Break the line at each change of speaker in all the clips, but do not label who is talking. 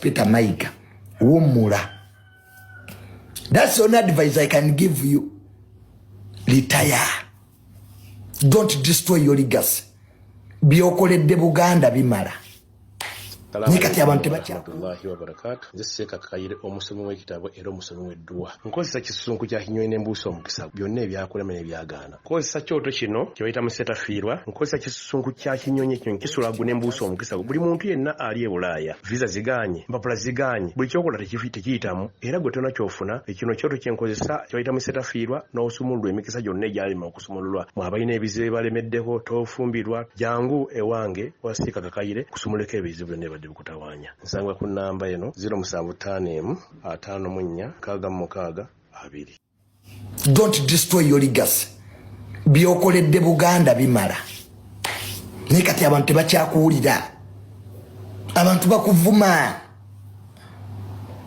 Peter Mayiga wumula. That's the only advice I can give you. Retire. Don't destroy your legacy. Byokoledde Buganda bimala. Nikati abantu bacha.
Allahi wa barakatuh. Nziseka kakayire omusomo w'ekitabo era omusomo w'edduwa. Nkozesa kisunku kya kinyonyi n'embuusi omukisa byonna ebyakulema n'ebyagaana. Nkozesa kyoto kino kye bayita musetafiirwa. Nkozesa kisunku kya kinyonyi ekyo nkisulagu n'embuusi omukisa. Buli muntu yenna ali e Bulaaya. Visa ziganye, mpapula ziganye. Buli kyokola tekiyitamu era gwe tonna kyofuna. Ekino kyoto kye nkozesa kye bayita musetafiirwa n'osumululwa emikisa gyonna egyalema okusumululwa. Mwabalina ebizibu balemeddeko tofumbirwa jangu ewange wasika kakayire kusumuleko ebizibu ne kutawanya. Nsangwa ku namba eno 075 54 6 2.
Don't destroy your legacy. Byokoledde Buganda bimala. Nikati abantu bakyakuwulira. Abantu bakuvuma.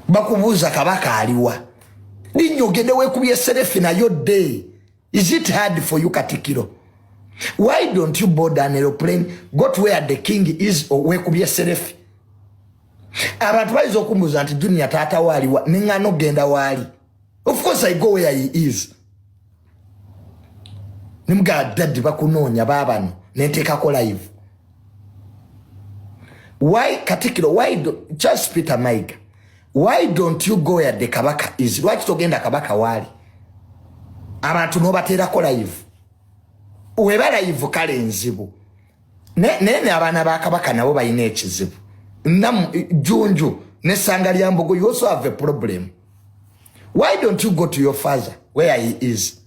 Bakubuuza kabaka aliwa. Linyogede wekubye serefi na yodde. Is it hard for you Katikiro? Why don't you board an aeroplane, go to where the king is, or wekubye serefi? Abantu bayizo okumbuza nti dunia tata waliwa ningano genda wali. Of course I go where he is. Nimga daddy bakunonya babano nentekako live. Why Katikiro, why just Peter Mayiga? Why don't you go where the kabaka is? Why togenda kabaka wali? Abantu no baterako live. Webala live kale nzibu. Nene abana ba kabaka nabo bayina ekizibu. Nam Junju ne Sangalyambogo, you also have a problem. Why don't you go to your father where he is?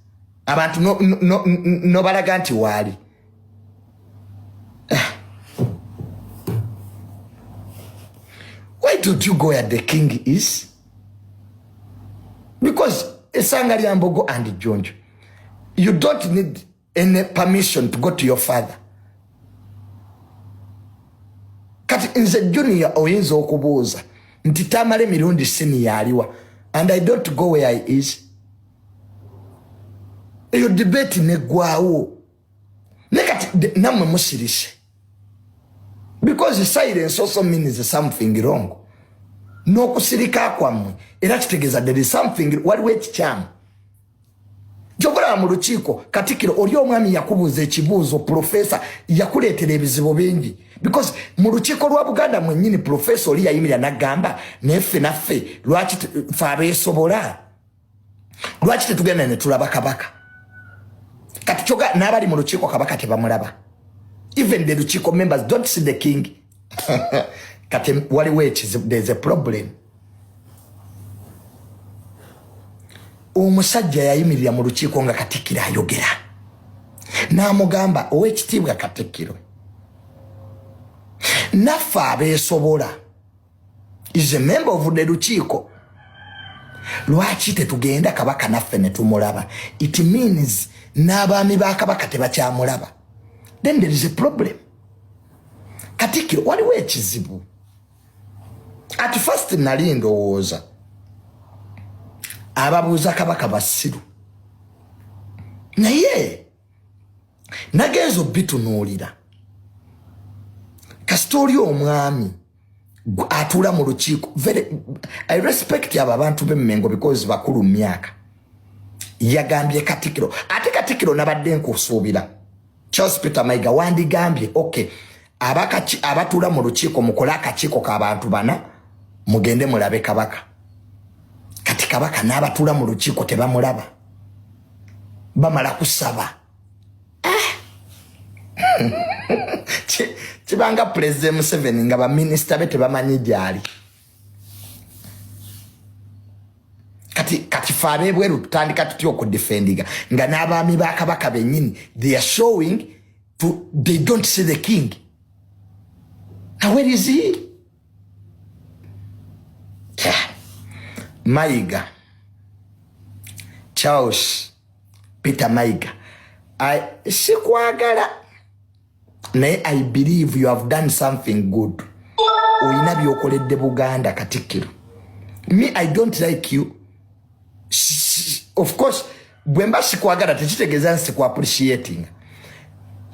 Abantu no balaganti wali. Why don't you go where the king is? Because Sangalyambogo and Junju, you don't need any permission to go to your father. Kati nze junior oyinza okubuuza nti tamale mirundi senior aliwa and I don't go where he is. Eyo debate negwawo nekati namwe musirise because silence also means something wrong. No kusirika kwamwe era kitegeza there is something waliwo ekikyama. Jogora mu lukiiko Katikiro oli omwami yakubuuza ekibuuzo professor yakuleetera ebizibu bingi because mu lukiiko lwa Buganda mwennyini professor oli yayimirira nagamba naffe lwaki fe abeesobola lwaki tetugenda ne tulaba kabaka kati kyoga n'abali mu lukiiko kabaka tebamulaba. Even the lukiiko members don't see the king. Kati waliwo ekizibu, there's a problem. Omusajja yayimirira mu lukiiko nga Katikiro ayogera n'amugamba ow'ekitiibwa Katikiro naffe abeesobola is a member of the lukiiko lwaki tetugenda kabaka naffe ne tumulaba? It means n'abaami ba kabaka tebakyamulaba. Then there is a problem. Katikiro waliwo ekizibu. At first nali ndowooza ababuuza kabaka basiru naye nagenzo bitunuulira kastori omwami atula mu lukiiko. I respect abo abantu b'emmengo because bakulu myaka. Yagambye Katikiro ate Katikiro nabadde nkusuubira Charles Peter Mayiga wandigambye okay abatula mu lukiiko mukola akakiiko k'abantu bana mugende mulabe kabaka. Kati kabaka n'abatula mu lukiiko tebamulaba bamala kusaba. Kibanga President Museveni nga ba minister be tebamanyi gyali. Kati faabe bweru tutandika tutyo okudefendiga nga n'abaami ba kabaka bennyini they are showing they don't see the king. Now where is he? Mayiga, Charles Peter Mayiga, sikwagala naye I believe you have done something good. Oyina byokoledde Buganda Katikiro. Me I don't like you. Of course bwemba sikwagala tekitegeeza nsi appreciating.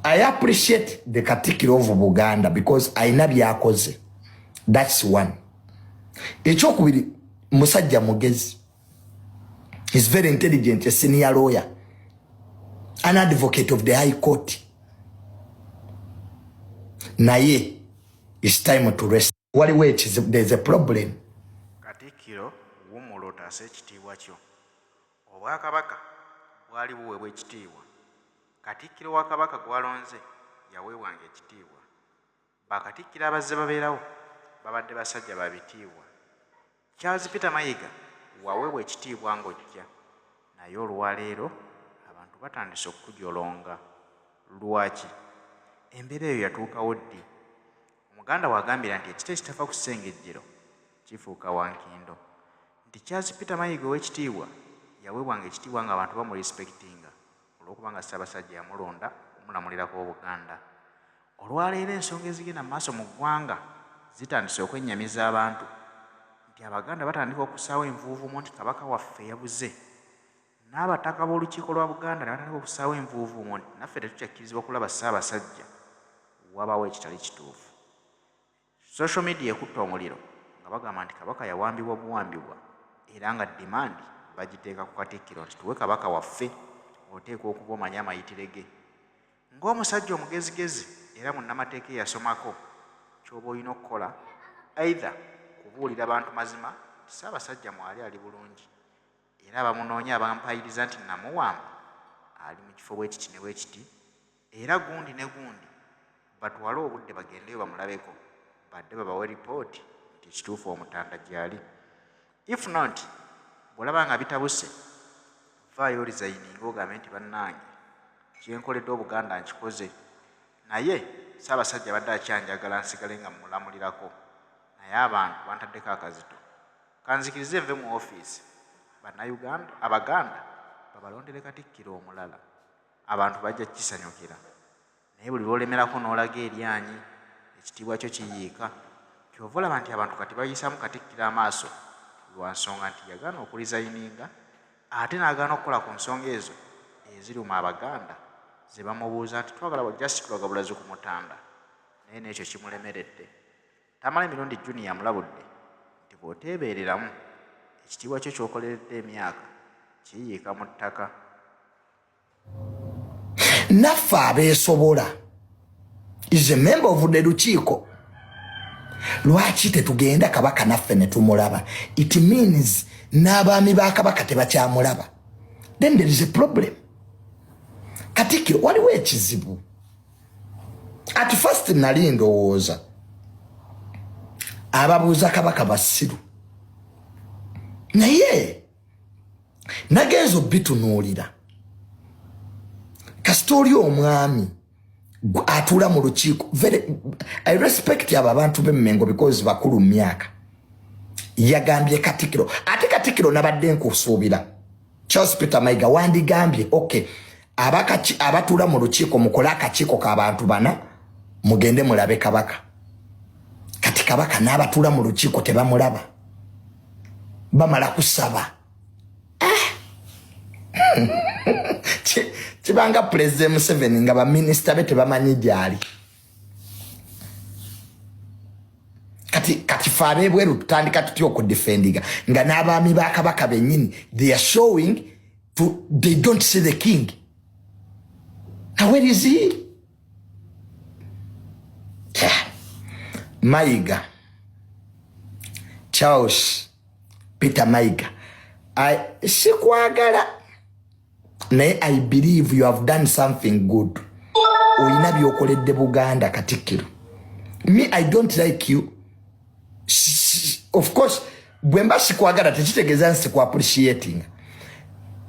I appreciate the Katikiro of Buganda because ayina byakoze. That's one. Ekyokubiri musajja mugezi. He's very intelligent, a senior lawyer, an advocate of the High Court. Naye, it's time to rest. There's a problem.
Katikiro wumulota ase ekitiibwa kyo. Obwakabaka bwali buweebwa ekitiibwa. Katikkiro wa Kabaka gwalonze yaweebwanga ekitiibwa. Bakatikkiro abazze babeerawo babadde basajja ba bitiibwa. Charles Peter Mayiga waweebwa ekitiibwa ng'ojja. Naye olwaleero abantu batandise okukujolonga. Lwaki? Embeera eyo yatuukawo ddi? Omuganda wagambira nti ekita ekitafa ku ssengejjero kifuuka wankindo. Nti Charles Peter Mayiga ow'ekitiibwa yaweebwanga ekitiibwa ng'abantu bamurespektinga olw'okubanga Ssaabasajja yamulonda okumulamulirako Obuganda. Olwaleero ensonga ezigenda mu maaso mu ggwanga zitandise okwennyamiza abantu nti Abaganda batandika okusaawo envuuvuumo nti Kabaka waffe yabuze. N'abataka b'olukiiko lwa Buganda ne batandika okusaawo envuuvuumo nti naffe tetukyakkirizibwa kulaba Ssaabasajja. Wabawo ekitali kituufu. Social media ekutte omuliro nga bagamba nti Kabaka yawambibwa buwambibwa era nga demand bagiteeka ku Katikkiro nti tuwe Kabaka waffe oteekwa okuba omanya amayitire ge. Ng'omusajja omugezigezi era munnamateeka eyasomako ky'oba olina okukola either kubuulira abantu mazima nti Ssaabasajja mwali ali bulungi era abamunoonya abampayiriza nti namuwamba ali mu kifo bwekiti ne bwekiti era gundi ne gundi batwale obudde bagendeyo bamulabeko badde babawe ripooti nti ekituufu omutanda gy'ali. If not, bw'olaba nga bitabuse vaayo resigninga ogambe nti bannange kyenkoledde Obuganda nkikoze. Naye Ssaabasajja badde akyanjagala nsigale nga mulamulirako. Naye abantu bantaddeko akazito. Kanzikirize nve mu ofiisi Bannayuganda Abaganda babalondere Katikkiro omulala. Abantu bajja kukisanyukira. Naye buli lw'olemerako n'olaga eryanyi ekitiibwa kyo kiyiika. Kyova olaba nti abantu kati bayisaamu Katikkiro amaaso lwa nsonga nti yagaana okulizayininga ate n'agaana okukola ku nsonga ezo eziruma Abaganda ze bamubuuza nti twagala just tulaga bulazi ku Mutanda. Naye n'ekyo kimulemeredde. Tamala emirundi Juni yamulabudde nti bw'oteebeereramu ekitiibwa kyo ky'okoleredde emyaka kiyiika mu ttaka.
Naffe abeesobola is a member of the lukiiko. Lwaki tetugenda Kabaka naffe ne tumulaba? It means n'abaami ba Kabaka tebakyamulaba. Then there is a problem. Katikkiro waliwo ekizibu. At first nali ndowooza ababuuza Kabaka basiru. Naye nagenza obbitunuulira. Kasita oli omwami atuula mu lukiiko, I respect abo abantu b'Emmengo because bakulu mu myaka. Yagambye Katikkiro, ate Katikkiro nabadde nkusuubira Charles Peter Mayiga wandigambye okay, abatuula mu lukiiko mukole akakiiko k'abantu bana mugende mulabe Kabaka. Kati Kabaka n'abatuula mu lukiiko tebamulaba, bamala kusaba. Kibanga President Museveni nga baminisita be tebamanyi gyali. Kati faabe bweru tutandika tutya okudefendiga nga n'abaami ba Kabaka bennyini they are showing they don't see the king. Now where is he? Mayiga, Charles Peter Mayiga, sikwagala. Naye I believe you have done something good. Oyina byokoledde Buganda Katikkiro. Me, I don't like you. Of course, bwemba sikwagala tekitegeeza nsi ku appreciating.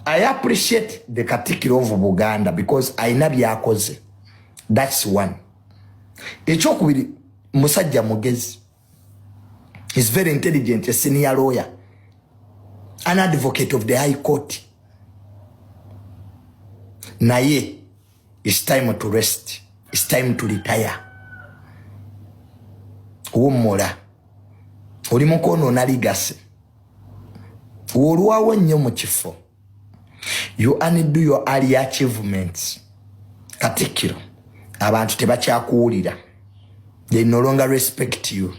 I appreciate the Katikkiro of Buganda because ayina byakoze. That's one. Ekyokubiri musajja mugezi. He's very intelligent, a senior lawyer, an advocate of the High Court. Naye, it's time to rest. It's time to retire. Wumula. Oli mukono na ligase. Olwawo nnyo mu kifo. You only do your early achievements. Katikkiro. Abantu tebakyakuwulira. They no longer respect you.